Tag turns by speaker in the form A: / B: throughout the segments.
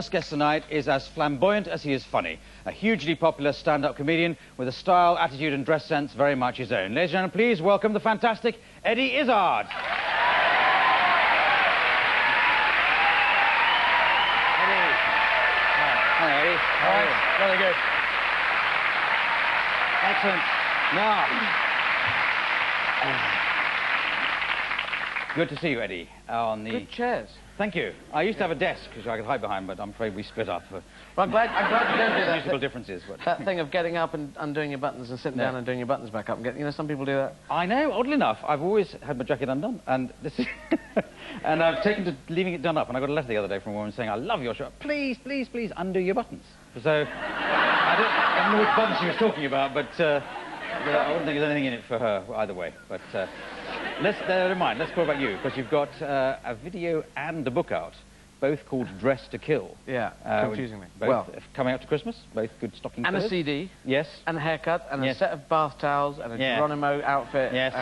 A: First guest tonight is as flamboyant as he is funny. A hugely popular stand-up comedian with a style, attitude and dress sense very much his own. Ladies and gentlemen, please welcome the fantastic Eddie Izzard. Eddie. Hi, Eddie.
B: All right. Very good.
A: Excellent. Now. Good to see you, Eddie.
B: Good chairs.
A: Thank you. I used to have a desk which I could hide behind, but I'm afraid we split up.
B: Well, I'm glad you don't do that.
A: Musical differences. But...
B: That thing of getting up and undoing your buttons and sitting down and doing your buttons back up and you know, some people do that.
A: I know. Oddly enough, I've always had my jacket undone, and this is... and I've taken to leaving it done up, and I got a letter the other day from a woman saying, "I love your show. Please, please, please undo your buttons." So I don't know which buttons she was talking about, but I wouldn't think there's anything in it for her either way. But never mind. Let's talk about you, because you've got a video and a book out, both called Dress to Kill.
B: Yeah, confusingly.
A: Both coming up to Christmas, both good stocking
B: and
A: fillers.
B: A CD.
A: Yes.
B: And a haircut, and a set of bath towels, and a Geronimo outfit.
A: Yes.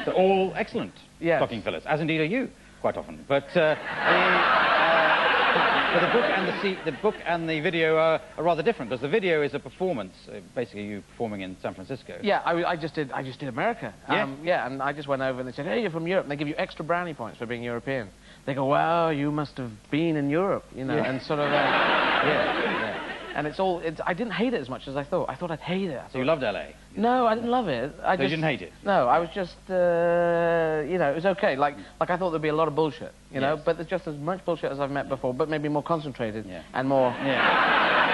A: So all excellent stocking fillers, as indeed are you, quite often. But the book and the video are rather different, because the video is a performance, basically you performing in San Francisco.
B: Yeah, I just did America.
A: Yeah.
B: And I just went over and they said, "Hey, you're from Europe," and they give you extra brownie points for being European. They go, "Wow, you must have been in Europe," you know, and sort of, And I didn't hate it as much as I thought. I thought I'd hate it.
A: So you loved LA?
B: No, I didn't love it.
A: You didn't hate it?
B: No, I was just, you know, it was okay. Like I thought there'd be a lot of bullshit, you know, but there's just as much bullshit as I've met before, but maybe more concentrated and more...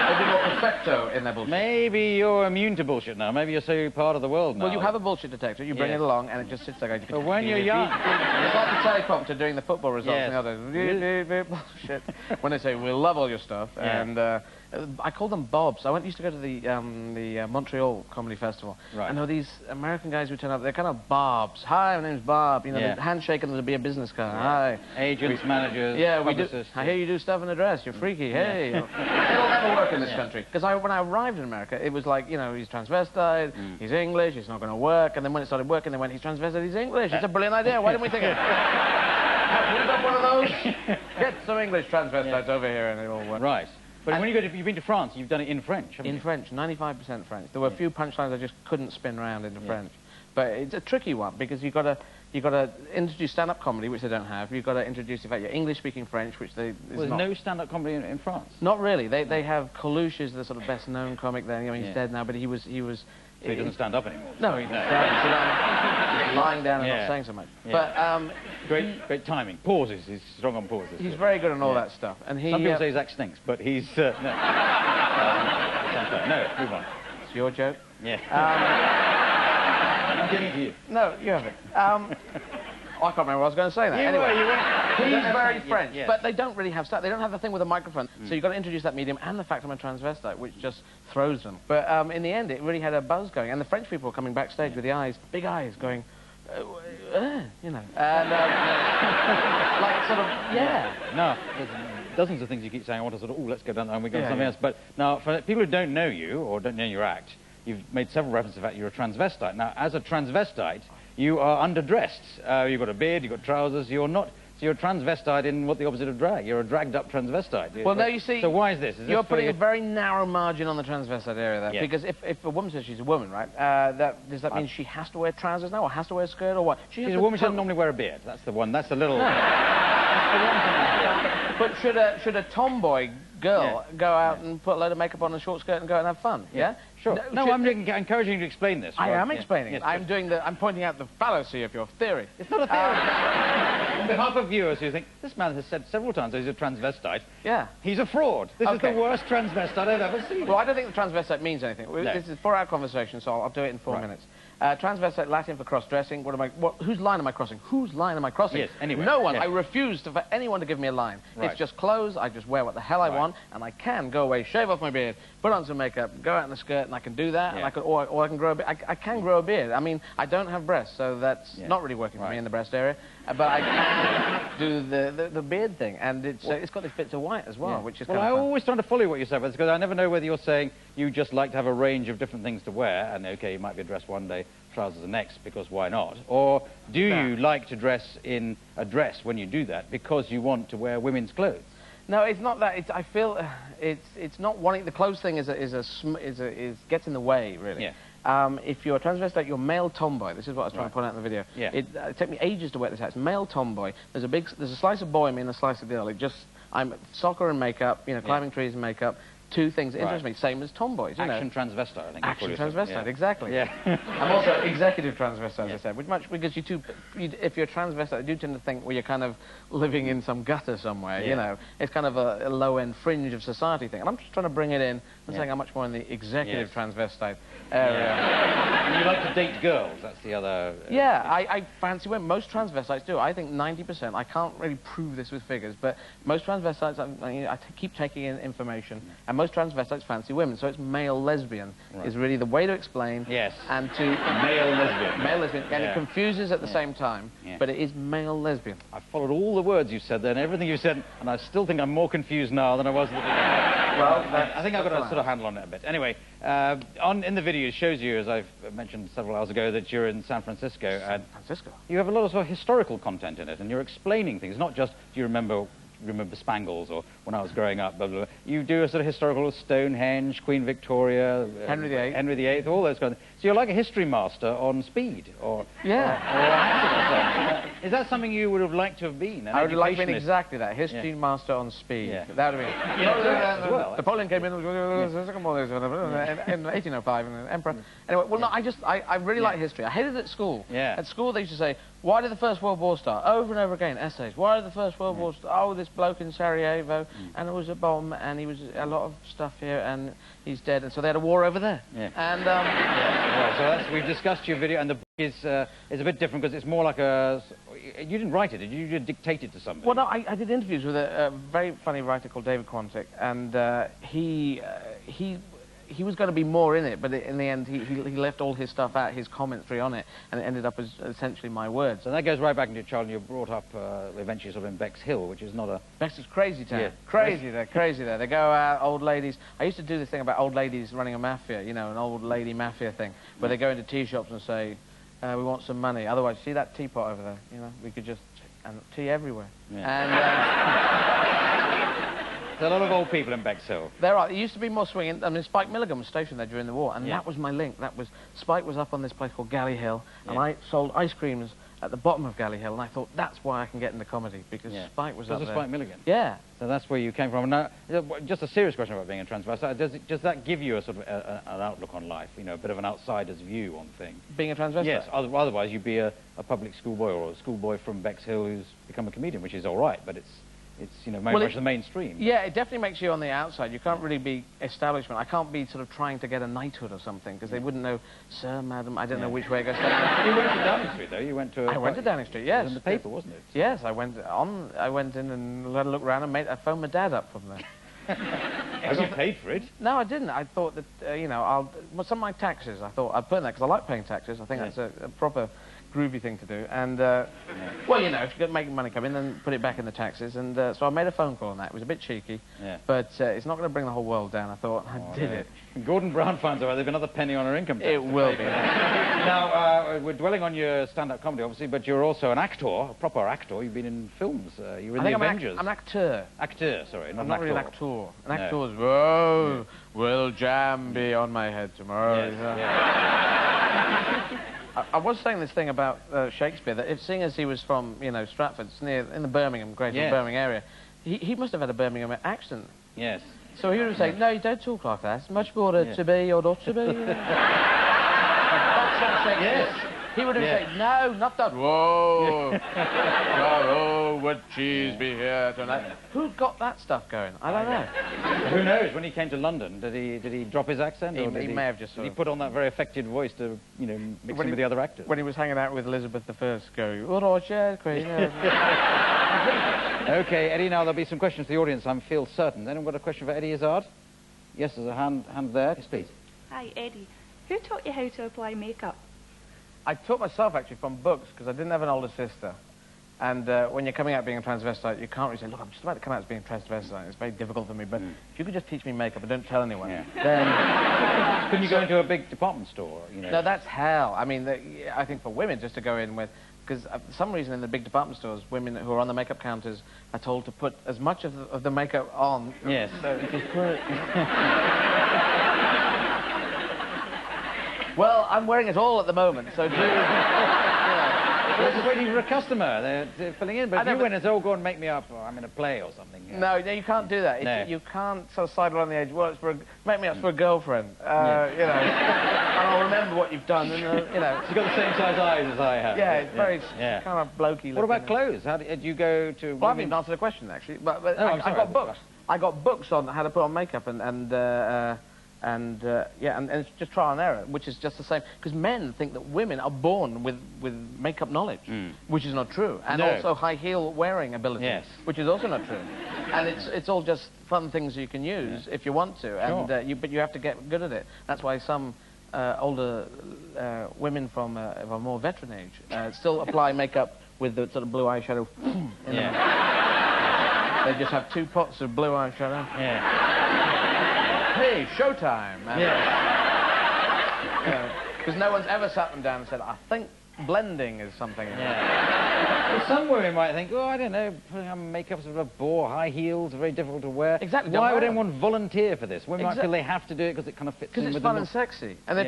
B: Maybe more perfecto in their bullshit.
A: Maybe you're immune to bullshit now. Maybe you're so part of the world now.
B: Well, you have a bullshit detector. You bring it along, and it just sits there.
A: But when you're young...
B: It's like the teleprompter doing the football results and the others. Bullshit. When they say, "We'll love all your stuff," and I call them Bobs. I used to go to the Montreal Comedy Festival, and there were these American guys who turn up. They're kind of Bobs. "Hi, my name's Bob." You know, the handshake and there'd be a business card. "Hi."
A: Agents, managers, publicists.
B: I hear you do stuff in the dress. You're freaky. Hey. It'll never work in this country. Because when I arrived in America, it was like, you know, he's transvestite, he's English, it's not going to work. And then when it started working, they went, "He's transvestite, he's English. It's a brilliant idea. Why didn't we think of it?" Have you got one of those? Get some English transvestites over here and it'll work.
A: Right. But when you've been to France, you've done it in French, haven't you?
B: In French, 95% French. There were a few punchlines I just couldn't spin around into French. But it's a tricky one, because you've got to introduce stand-up comedy, which they don't have. You've got to introduce, in fact, your English-speaking French, which they...
A: There's no stand-up comedy in France?
B: Not really. They have Coluche is the sort of best-known comic there. I mean, he's dead now, but he was...
A: So he doesn't stand up anymore?
B: No, he doesn't. He's lying down and not saying so much.
A: Yeah. But... Great timing. Pauses. He's strong on pauses.
B: He's very good on all that stuff. And
A: some people say his act stinks, but he's... no. No, move on.
B: It's your joke?
A: Yeah. I'm giving it to you.
B: No, you have it. I can't remember what I was going to say now. Anyway, he's very French, but they don't really have stuff. They don't have the thing with a microphone, so you've got to introduce that medium and the fact I'm a transvestite, which just throws them. But in the end, it really had a buzz going, and the French people were coming backstage with the eyes, big eyes, going, you know, and like sort of,
A: No, there's dozens of things you keep saying. I want to sort of, let's go down there and we go to something else. But now, for people who don't know you or don't know your act, you've made several references to the fact you're a transvestite. Now, as a transvestite, you are underdressed. You've got a beard, you've got trousers, you're not... So you're a transvestite in what the opposite of drag. You're a dragged-up transvestite.
B: Well, no, you see...
A: So why is this?
B: You're putting a very narrow margin on the transvestite area there. Because if a woman says she's a woman, right, does that mean she has to wear trousers now, or has to wear a skirt, or what?
A: She's a woman, she doesn't normally wear a beard. That's the one. That's the little...
B: No. That's the one thing. But should a tomboy girl go out and put a load of makeup on and a short skirt and go out and have fun? Yeah?
A: Sure. No, I'm encouraging you to explain this.
B: I am explaining it. I'm pointing out the fallacy of your theory.
A: It's not a theory. On behalf of viewers who think, this man has said several times that he's a transvestite.
B: Yeah.
A: He's a fraud. This is the worst transvestite I've ever seen.
B: Well, I don't think the transvestite means anything. No. This is a 4-hour conversation, so I'll do it in 4 minutes. Transvestite, Latin for cross-dressing. Whose line am I crossing? Whose line am I crossing?
A: Yes, anyway.
B: No one. I refuse for anyone to give me a line. It's just clothes. I just wear what the hell I want, and I can go away, shave off my beard, put on some makeup, go out in a skirt, and I can do that. And or I can grow a beard. I can grow a beard. I mean, I don't have breasts, so that's not really working for me in the breast area. But I can do the beard thing, and it's got these bits of white as well, which is kind of fun.
A: I'm always trying to follow what you say, because I never know whether you're saying you just like to have a range of different things to wear, and okay, you might be dressed one day, trousers the next, because why not? Or do you like to dress in a dress when you do that because you want to wear women's clothes?
B: No, it's not that. I feel it's not wanting. The clothes thing is gets in the way, really.
A: Yeah.
B: If you're a transvestite, you're male tomboy. This is what I was trying to point out in the video.
A: Yeah.
B: It took me ages to work this out. It's male tomboy. There's a slice of boy in me and a slice of girl. I'm soccer and makeup, climbing trees and makeup. Two things that interest me, same as tomboys,
A: Action transvestite, I think.
B: Action transvestite, exactly.
A: Yeah.
B: I'm also executive transvestite, as I said, because if you're transvestite, you do tend to think, well, you're kind of living in some gutter somewhere, It's kind of a low-end fringe of society thing. And I'm just trying to bring it in and saying I'm much more in the executive transvestite area.
A: And you like to date girls, that's the other...
B: I fancy women. Most transvestites do. I think 90%, I can't really prove this with figures, but most transvestites, I keep taking in information, and most transvestites fancy women, so it's male lesbian is really the way to explain.
A: Yes.
B: And to...
A: Male lesbian.
B: Male lesbian, and it confuses at the same time, but it is male lesbian.
A: I followed all the words you said there and everything you said, and I still think I'm more confused now than I was at the beginning.
B: Well,
A: I think I've got a sort of handle on it a bit. Anyway, in the video, it shows you, as I've mentioned several hours ago, that you're in San Francisco.
B: San Francisco?
A: You have a lot of sort of historical content in it, and you're explaining things, not just, do you remember Spangles, or when I was growing up, blah, blah, blah. You do a sort of historical Stonehenge, Queen Victoria...
B: Henry VIII.
A: Henry VIII, all those kinds of... So you're like a history master on speed, or...
B: Yeah.
A: Or acting. Is that something you would have liked to have been?
B: I would have liked to have been exactly that, history master on speed.
A: Yeah.
B: That would have been...
A: Well,
B: Napoleon came in in 1805, and the emperor... Anyway, well, no, I really like history. I hated it at school.
A: Yeah.
B: At school, they used to say, why did the First World War start? Over and over again, essays. Why did the First World War start? Oh, this bloke in Sarajevo, and there was a bomb, and he was a lot of stuff here, and he's dead, and so they had a war over there.
A: Yeah.
B: And,
A: Well, so we've discussed your video, and the book is a bit different, because it's more like a... You didn't write it, did you? You dictated to somebody.
B: Well, no, I did interviews with a very funny writer called David Quantick, and he was going to be more in it, but in the end, he left all his stuff out, his commentary on it, and it ended up as essentially my words.
A: So that goes right back into your childhood. You were brought up eventually sort of in Bexhill, which is not a...
B: Bexhill's crazy town.
A: Yeah.
B: Crazy there, crazy there. They go out, old ladies. I used to do this thing about old ladies running a mafia, an old lady mafia thing, where they go into tea shops and say, we want some money. Otherwise, see that teapot over there? We could just... And tea everywhere.
A: Yeah. There's a lot of old people in Bexhill.
B: There are. There used to be more swinging. I mean, Spike Milligan was stationed there during the war, and that was my link. Spike was up on this place called Galley Hill, and I sold ice creams at the bottom of Galley Hill, and I thought, that's why I can get into comedy, because Spike was up there.
A: Spike Milligan?
B: Yeah.
A: So that's where you came from. Now, just a serious question about being a transvestite. Does that give you a sort of an outlook on life, a bit of an outsider's view on things?
B: Being a transvestite?
A: Yes, otherwise you'd be a public schoolboy or a schoolboy from Bexhill who's become a comedian, which is all right, but it's very much the mainstream.
B: Yeah, it definitely makes you on the outside. You can't really be establishment. I can't be sort of trying to get a knighthood or something, because they wouldn't know, sir, madam, I don't know which way it goes.
A: You went to Downing Street, though. You went to...
B: I went to Downing Street, yes.
A: It was in the paper, wasn't it?
B: Yes, I went in and let a look around, and I phoned my dad up from there.
A: Have you paid for it?
B: No, I didn't. I thought that, some of my taxes, I thought I'd put in that, because I like paying taxes. I think that's a proper groovy thing to do. And, well, if you're making money come in, then put it back in the taxes. And so I made a phone call on that. It was a bit cheeky, but it's not going to bring the whole world down. I thought, I did it.
A: Gordon Brown finds out there's another penny on her income tax.
B: It will be.
A: Now, we're dwelling on your stand-up comedy, obviously, but you're also an actor, a proper actor. You've been in films. You were in The Avengers.
B: I'm an actor.
A: Actor, sorry, not
B: I'm
A: an
B: not
A: actor.
B: really an actor. An actor is, whoa, will jam be on my head tomorrow? I was saying this thing about Shakespeare, that seeing as he was from, Stratford, it's in the Birmingham, Greater Birmingham area, he must have had a Birmingham accent.
A: Yes.
B: So he would have said, no, you don't talk like that. It's much more to be or not to be. That's what Shakespeare.
A: Yes.
B: He would have said, no, not that. Whoa. Oh, would cheese be here tonight? Who got that stuff going? I don't know.
A: Who knows? When he came to London, did he drop his accent?
B: He may have just
A: did he put on that very affected voice to, mix in with the other actors?
B: When he was hanging out with Elizabeth I, going, all right, yeah, Queen.
A: OK, Eddie, now there'll be some questions to the audience, I feel certain. Anyone got a question for Eddie Izzard? Yes, there's a hand there. Yes, please.
C: Hi, Eddie. Who taught you how to apply makeup?
B: I taught myself, actually, from books, because I didn't have an older sister. And when you're coming out being a transvestite, you can't really say, look, I'm just about to come out as being a transvestite. It's very difficult for me, but if you could just teach me makeup and don't tell anyone, then...
A: Couldn't you go into a big department store,
B: No, that's hell. I mean, I think for women, just to go in with because for some reason in the big department stores, women who are on the makeup counters are told to put as much of the makeup on.
A: Yes.
B: So just put it... Well, I'm wearing it all at the moment, so do...
A: They're just waiting for a customer. They're filling in. But if you went and said, oh, go and make me up, or I'm in a play or something.
B: No, you can't do that.
A: No.
B: You can't sort of sidle on the edge. Well, it's for make me up for a girlfriend. You know, and I'll remember what you've done. And, you know,
A: you've got the same size eyes as I have.
B: Yeah, it's very kind of blokey looking.
A: What about clothes? How do you go to?
B: Well, I haven't even answered the question actually. But I got books. I got books on how to put on makeup and it's just trial and error, which is just the same. Because men think that women are born with makeup knowledge, which is not true, and also high heel wearing ability, which is also not true. And it's all just fun things you can use if you want to, and but you have to get good at it. That's why some older women from of a more veteran age still apply makeup with the sort of blue eyeshadow. They just have 2 pots of blue eyeshadow. Hey, showtime. Because no one's ever sat them down and said, I think blending is something.
A: Well, some women might think, oh, I don't know, putting on makeup sort of a bore, high heels, very difficult to wear.
B: Exactly.
A: Why would anyone volunteer for this? Women might feel they have to do it because it kind of fits in with them.
B: Because it's fun and sexy. And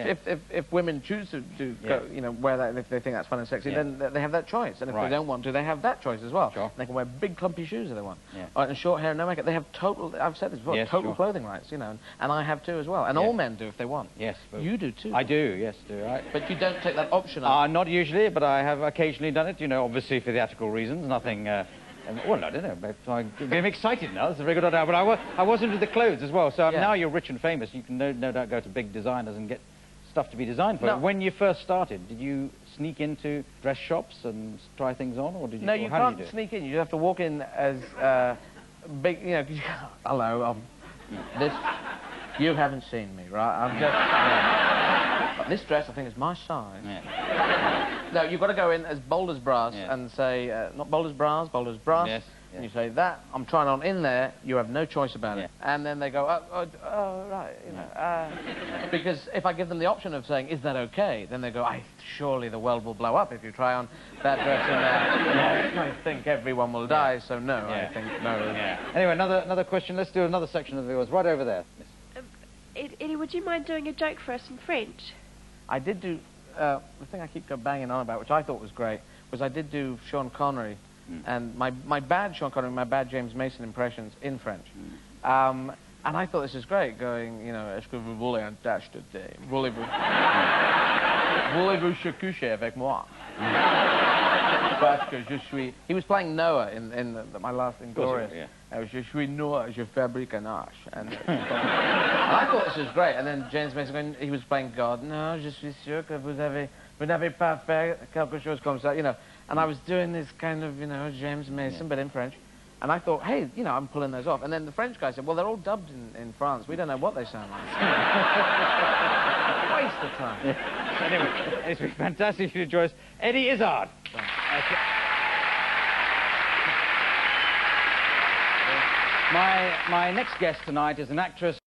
B: if women choose to go, you know, wear that, and if they think that's fun and sexy, then they have that choice. And if they don't want to, they have that choice as well.
A: Sure.
B: They can wear big clumpy shoes if they want. And short hair and no makeup. They have total, I've said this before, total clothing rights, you know. And I have too as well. And all men do if they want.
A: Yes.
B: You do too.
A: I do, yes, do I.
B: But you don't take that option up.
A: Not usually, but I have occasionally done it, you know, obviously for theatrical reasons. Nothing, well, I don't know, but I'm getting excited now. That's a very good idea. But I was into the clothes as well, so now you're rich and famous. You can no doubt go to big designers and get stuff to be designed for you. When you first started, did you sneak into dress shops and try things on, or did you?
B: No, you can't sneak in. You have to walk in as big, you know, hello, this, you haven't seen me, right? I'm just... This dress, I think, is my size. No, you've got to go in as bold as brass and say, not bold as brass, bold as brass. And you say, that, I'm trying on in there, you have no choice about it. And then they go, right, you know. Because if I give them the option of saying, is that okay? Then they go, surely the world will blow up if you try on that dress in there. I think everyone will die, so no, I think no.
A: Anyway, another question. Let's do another section of the viewers. Right over there.
C: Eddie, would you mind doing a joke for us in French?
B: I did do, the thing I keep banging on about, which I thought was great, was I did do Sean Connery, and my bad Sean Connery, my bad James Mason impressions in French. And I thought this was great, going, you know, est-ce que vous voulez un dash de thé? Voulez-vous se coucher avec moi? Parce que je suis... He was playing Noah in my last Inglorious. Je suis Noah, je fabrique un arche. And I thought this was great. And then James Mason, he was playing God. No, je suis sûr que vous n'avez pas fait quelque chose comme ça, you know. And I was doing this kind of, you know, James Mason, but in French. And I thought, hey, you know, I'm pulling those off. And then the French guy said, well, they're all dubbed in France. We don't know what they sound like. Waste of time.
A: Anyway, it's been fantastic for you, Joyce. Eddie Izzard. My next guest tonight is an actress